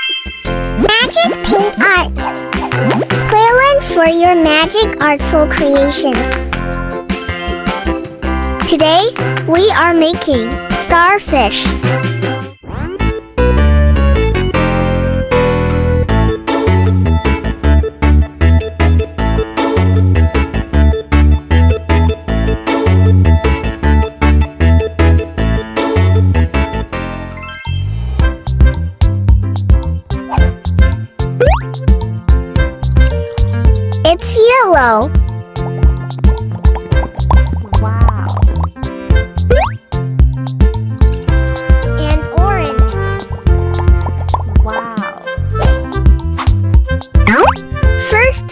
Magic Paint Art. Playland for your magic artful creations. Today, we are making Starfish. It's yellow. Wow. And orange. Wow. First,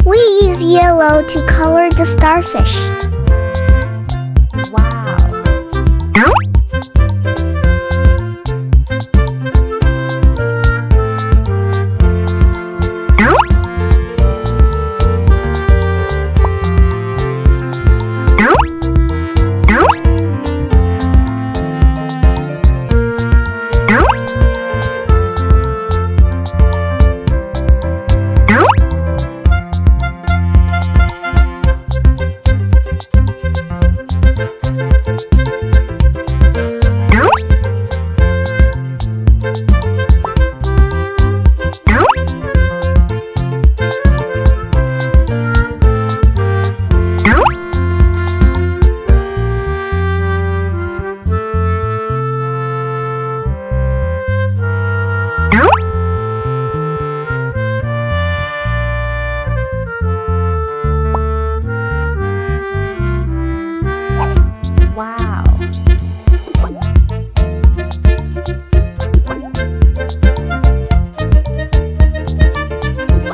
we use yellow to color the starfish. Wow. Wow.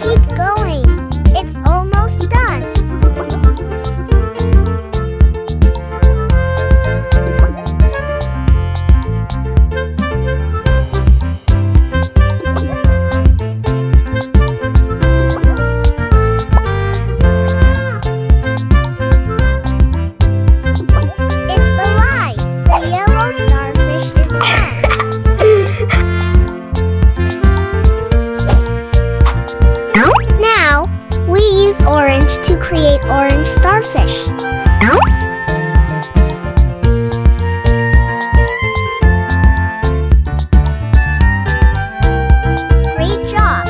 Keep going. It's almost done. It's alive. The yellow starfish is done. Now, we use orange to create orange starfish. Great job.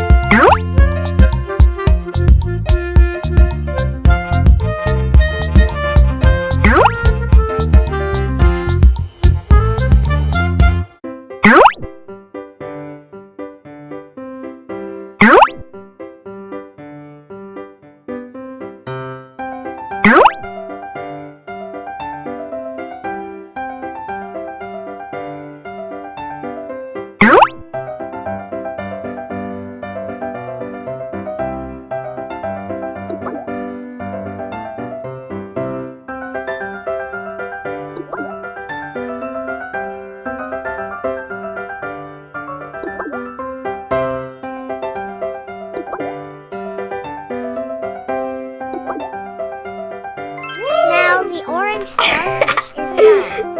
Now the orange starfish is done.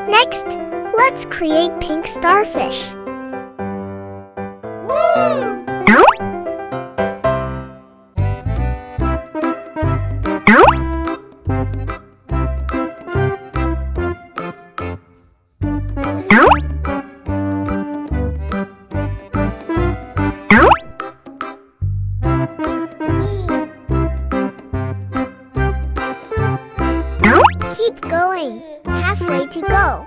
Next, let's create pink starfish. Keep going. Halfway to go.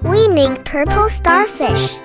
we make purple starfish.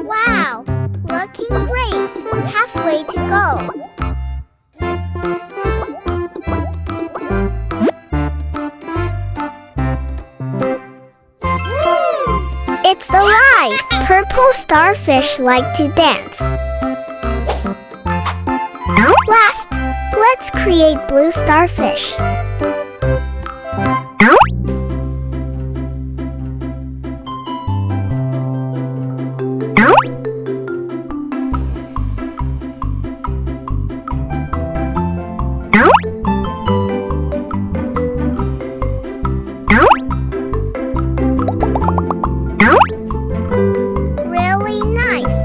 Wow, looking great. Halfway to go. It's alive! Purple starfish like to dance. Last, let's create blue starfish. Really nice.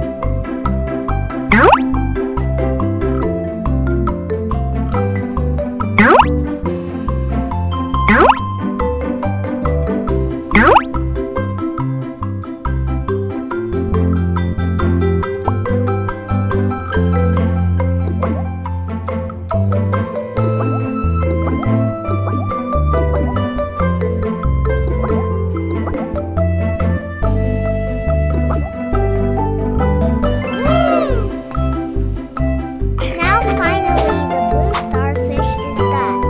Now finally the blue starfish is done.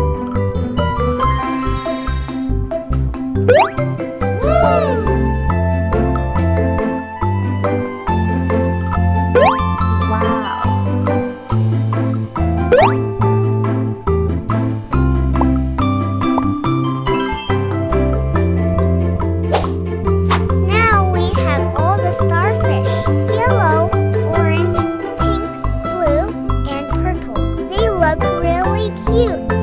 Now we have all the starfish. Yellow, orange, pink, blue, and purple. They look really cute.